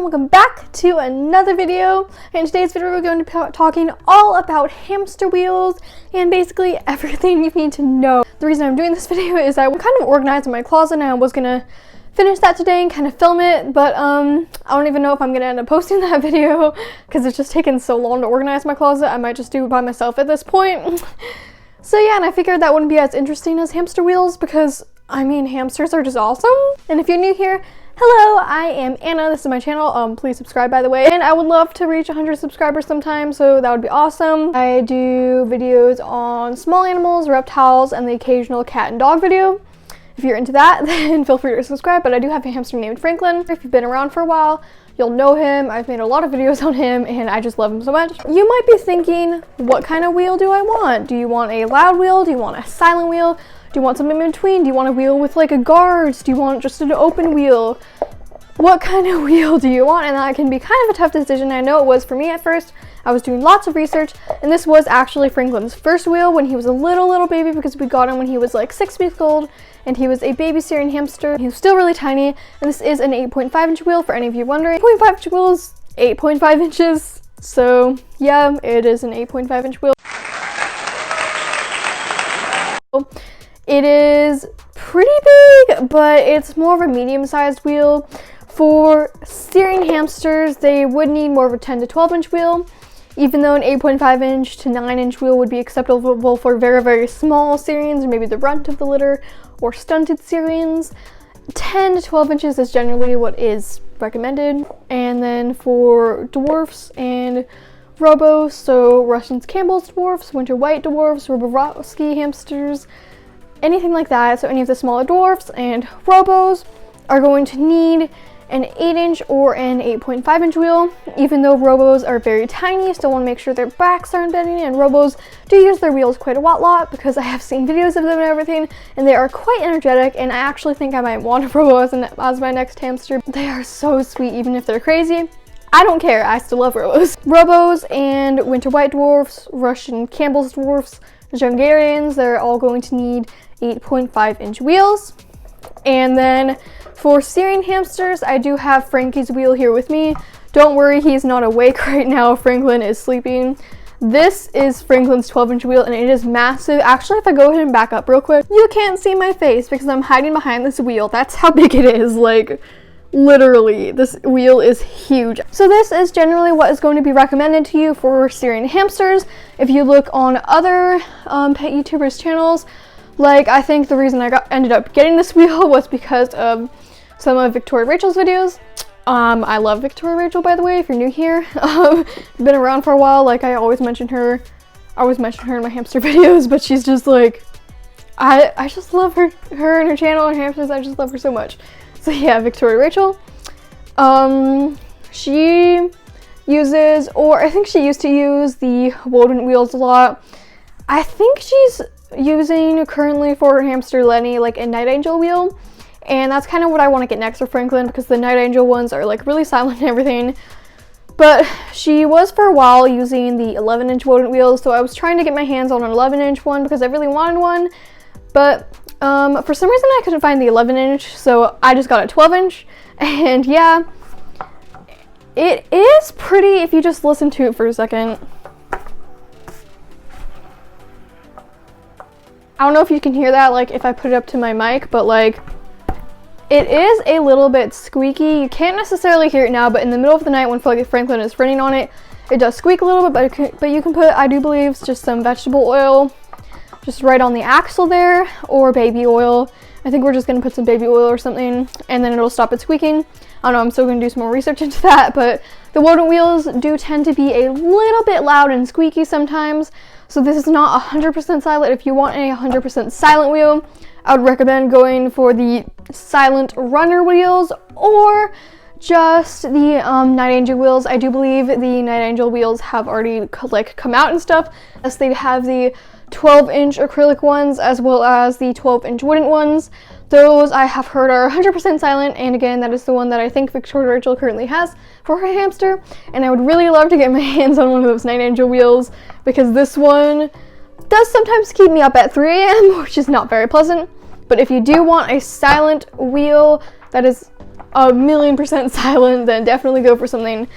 welcome back to another video. In today's video we're going to be talking all about hamster wheels and basically everything you need to know. The reason I'm doing this video is I kind of organized my closet and I was gonna finish that today and kind of film it, but I don't even know if I'm gonna end up posting that video because it's just taken so long to organize my closet. I might just do it by myself at this point. So yeah, and I figured that wouldn't be as interesting as hamster wheels because I mean hamsters are just awesome. And if you're new here, hello, I am Anna. This is my channel. Please subscribe, by the way. And I would love to reach 100 subscribers sometime, so that would be awesome. I do videos on small animals, reptiles, and the occasional cat and dog video. If you're into that, then feel free to subscribe. But I do have a hamster named Franklin. If you've been around for a while, you'll know him. I've made a lot of videos on him, and I just love him so much. You might be thinking, what kind of wheel do I want? Do you want a loud wheel? Do you want a silent wheel? Do you want something in between? Do you want a wheel with like a guards? Do you want just an open wheel? What kind of wheel do you want? And that can be kind of a tough decision. I know it was for me at first. I was doing lots of research, and this was actually Franklin's first wheel when he was a little baby, because we got him when he was like 6 weeks old, and he was a baby Syrian hamster. He was still really tiny, and this is an 8.5-inch wheel for any of you wondering. 8.5-inch wheel is 8.5 inches, so yeah, it is an 8.5-inch wheel. It is pretty big, but it's more of a medium-sized wheel. For Syrian hamsters, they would need more of a 10 to 12-inch wheel, even though an 8.5-inch to 9-inch wheel would be acceptable for very small Syrians, or maybe the runt of the litter, or stunted Syrians. 10 to 12 inches is generally what is recommended. And then for dwarfs and robos, so Russian Campbell's dwarfs, winter white dwarfs, Roborovsky hamsters, anything like that, so any of the smaller dwarfs and robos are going to need an 8-inch or an 8.5-inch wheel. Even though robos are very tiny, still want to make sure their backs aren't bending, and robos do use their wheels quite a lot because I have seen videos of them and everything, and they are quite energetic, and I actually think I might want a robo as my next hamster. They are so sweet, even if they're crazy. I don't care, I still love robos. Robos and winter white dwarfs, Russian Campbell's dwarfs, Hungarians, they're all going to need 8.5-inch wheels. And then for Syrian hamsters, I do have Frankie's wheel here with me. Don't worry, he's not awake right now. Franklin is sleeping. This is Franklin's 12-inch wheel, and it is massive. Actually, if I go ahead and back up real quick, you can't see my face because I'm hiding behind this wheel. That's how big it is. Like, literally, this wheel is huge. So this is generally what is going to be recommended to you for Syrian hamsters. If you look on other pet YouTubers' channels, like I think the reason I ended up getting this wheel was because of some of Victoria Rachel's videos. I love Victoria Rachel, by the way, if you're new here. Been around for a while, like I always mention her. I always mention her in my hamster videos, but she's just like, I just love her and her channel and hamsters. I just love her so much. So yeah, Victoria Rachel. She uses, or I think she used to use, the Woden wheels a lot. I think she's using currently for her hamster Lenny like a Night Angel wheel, and that's kind of what I want to get next for Franklin because the Night Angel ones are like really silent and everything. But she was for a while using the 11-inch Woden wheels, so I was trying to get my hands on an 11-inch one because I really wanted one, but for some reason I couldn't find the 11-inch, so I just got a 12-inch, and yeah, it is pretty if you just listen to it for a second. I don't know if you can hear that, like if I put it up to my mic, but like it is a little bit squeaky. You can't necessarily hear it now, but in the middle of the night when Franklin is running on it, it does squeak a little bit, but you can put, I do believe, just some vegetable oil just right on the axle there, or baby oil. I think we're just gonna put some baby oil or something, and then it'll stop it squeaking. I don't know, I'm still gonna do some more research into that, but the Woden wheels do tend to be a little bit loud and squeaky sometimes. So this is not 100% silent. If you want a 100% silent wheel, I would recommend going for the silent runner wheels or just the Night Angel wheels. I do believe the Night Angel wheels have already like come out and stuff. Yes, they have the 12-inch acrylic ones as well as the 12-inch wooden ones. Those I have heard are 100% silent, and again, that is the one that I think Victoria Rachel currently has for her hamster, and I would really love to get my hands on one of those Night Angel wheels because this one does sometimes keep me up at 3 a.m., which is not very pleasant. But if you do want a silent wheel that is 1,000,000% silent, then definitely go for something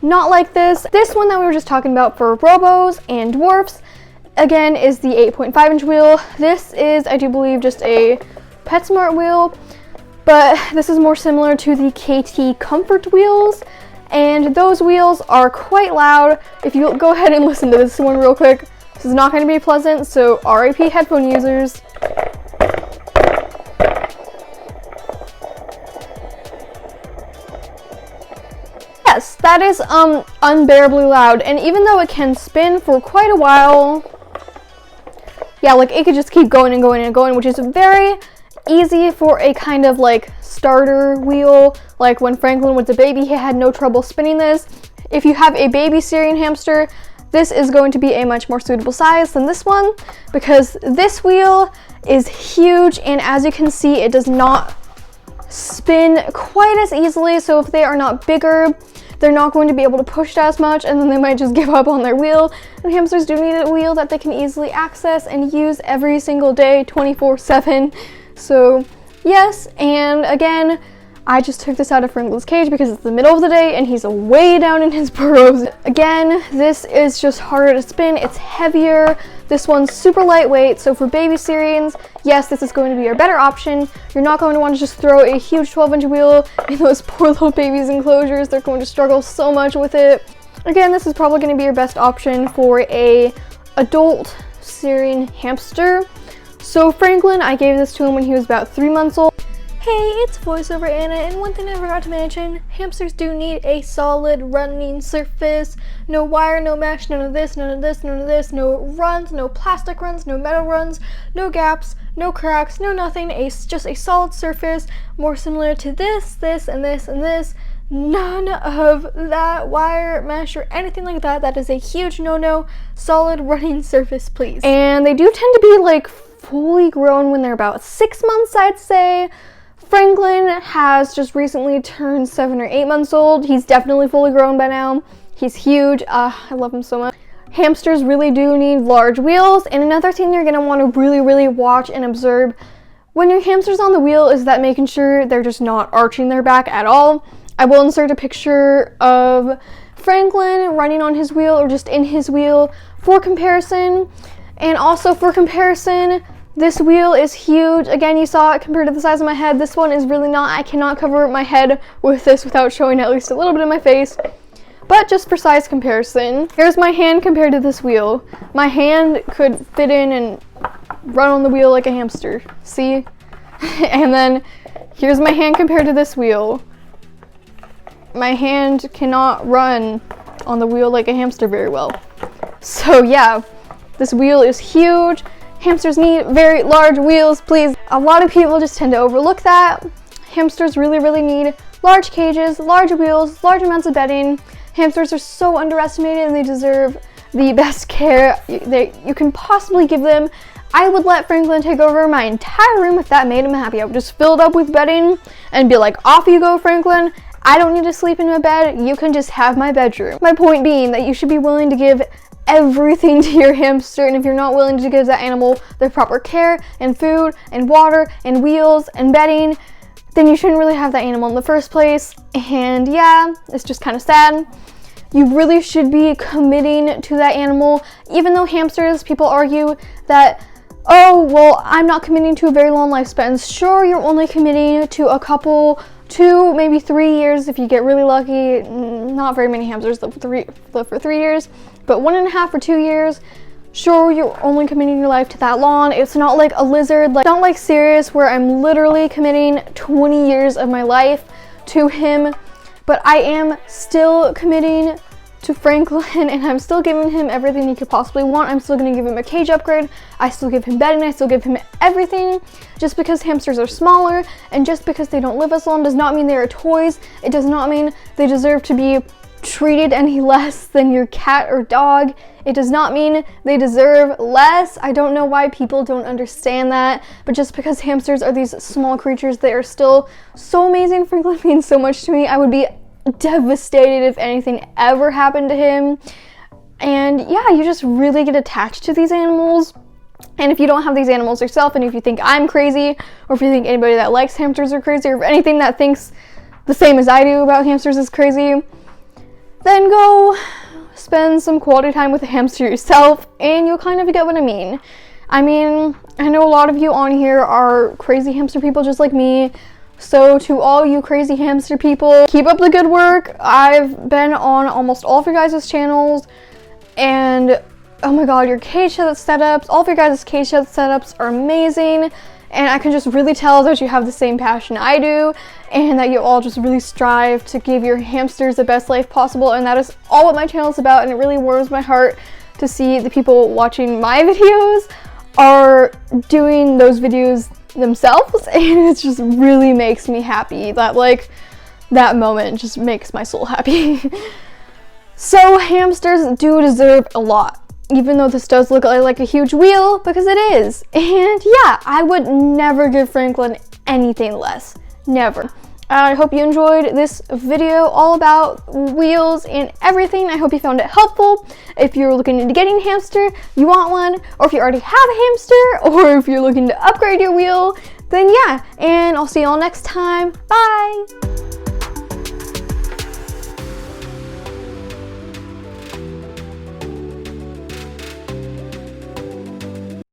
not like this. This one that we were just talking about for robos and dwarfs, again, is the 8.5-inch wheel. This is, I do believe, just a PetSmart wheel, but this is more similar to the KT Comfort wheels, and those wheels are quite loud. If you go ahead and listen to this one real quick, this is not going to be pleasant, so RIP headphone users. Yes, that is unbearably loud, and even though it can spin for quite a while, yeah, like it could just keep going and going and going, which is very easy for a kind of like starter wheel. Like when Franklin was a baby, he had no trouble spinning this. If you have a baby Syrian hamster, this is going to be a much more suitable size than this one, because this wheel is huge, and as you can see, it does not spin quite as easily. So if they are not bigger, they're not going to be able to push it as much, and then they might just give up on their wheel. And hamsters do need a wheel that they can easily access and use every single day, 24/7. So yes, and again, I just took this out of Franklin's cage because it's the middle of the day and he's way down in his burrows. Again, this is just harder to spin, it's heavier. This one's super lightweight, so for baby Syrians, yes, this is going to be your better option. You're not going to want to just throw a huge 12-inch wheel in those poor little babies' enclosures. They're going to struggle so much with it. Again, this is probably going to be your best option for a adult Syrian hamster. So Franklin, I gave this to him when he was about 3 months old. Hey, it's voiceover Anna, and one thing I forgot to mention, hamsters do need a solid running surface. No wire, no mesh, none of this, none of this, none of this, no runs, no plastic runs, no metal runs, no gaps, no cracks, no nothing, just a solid surface, more similar to this, this, and this, and this. None of that wire, mesh, or anything like that. That is a huge no-no. Solid running surface, please. And they do tend to be like fully grown when they're about 6 months, I'd say. Franklin has just recently turned 7 or 8 months old. He's definitely fully grown by now. He's huge. I love him so much. Hamsters really do need large wheels, and another thing you're going to want to really watch and observe when your hamster's on the wheel is that making sure they're just not arching their back at all. I will insert a picture of Franklin running on his wheel or just in his wheel for comparison. And also for comparison, this wheel is huge. Again, you saw it compared to the size of my head. This one is really not. I cannot cover my head with this without showing at least a little bit of my face. But just for size comparison, here's my hand compared to this wheel. My hand could fit in and run on the wheel like a hamster. See? And then here's my hand compared to this wheel. My hand cannot run on the wheel like a hamster very well. So yeah, this wheel is huge. Hamsters need very large wheels, please. A lot of people just tend to overlook that. Hamsters really need large cages, large wheels, large amounts of bedding. Hamsters are so underestimated and they deserve the best care you can possibly give them. I would let Franklin take over my entire room if that made him happy. I would just fill it up with bedding and be like, off you go, Franklin. I don't need to sleep in my bed. You can just have my bedroom. My point being that you should be willing to give everything to your hamster, and if you're not willing to give that animal the proper care and food and water and wheels and bedding, then you shouldn't really have that animal in the first place. And yeah, it's just kind of sad. You really should be committing to that animal. Even though hamsters, people argue that, oh, well, I'm not committing to a very long lifespan. Sure, you're only committing to a couple, 2, maybe 3 years if you get really lucky. Not very many hamsters live for 3 years, but 1.5 or 2 years. Sure, you're only committing your life to that long. It's not like a lizard, like not like Sirius, where I'm literally committing 20 years of my life to him. But I am still committing to Franklin, and I'm still giving him everything he could possibly want. I'm still going to give him a cage upgrade. I still give him bedding. I still give him everything. Just because hamsters are smaller and just because they don't live as long does not mean they are toys. It does not mean they deserve to be treated any less than your cat or dog. It does not mean they deserve less. I don't know why people don't understand that, but just because hamsters are these small creatures, they are still so amazing. Franklin means so much to me. I would be devastated if anything ever happened to him. And yeah, you just really get attached to these animals. And if you don't have these animals yourself, and if you think I'm crazy, or if you think anybody that likes hamsters are crazy, or if anything that thinks the same as I do about hamsters is crazy, then go spend some quality time with a hamster yourself and you'll kind of get what I mean. I know a lot of you on here are crazy hamster people just like me. So to all you crazy hamster people, keep up the good work. I've been on almost all of your guys' channels, and oh my god, your cage setups, all of your guys' cage setups are amazing, and I can just really tell that you have the same passion I do, and that you all just really strive to give your hamsters the best life possible, and that is all what my channel is about, and it really warms my heart to see the people watching my videos are doing those videos themselves, and it just really makes me happy. That moment just makes my soul happy. So hamsters do deserve a lot, even though this does look like a huge wheel, because it is. And yeah, I would never give Franklin anything less. Never. I hope you enjoyed this video all about wheels and everything. I hope you found it helpful. If you're looking into getting a hamster, you want one, or if you already have a hamster, or if you're looking to upgrade your wheel, then yeah. And I'll see you all next time. Bye!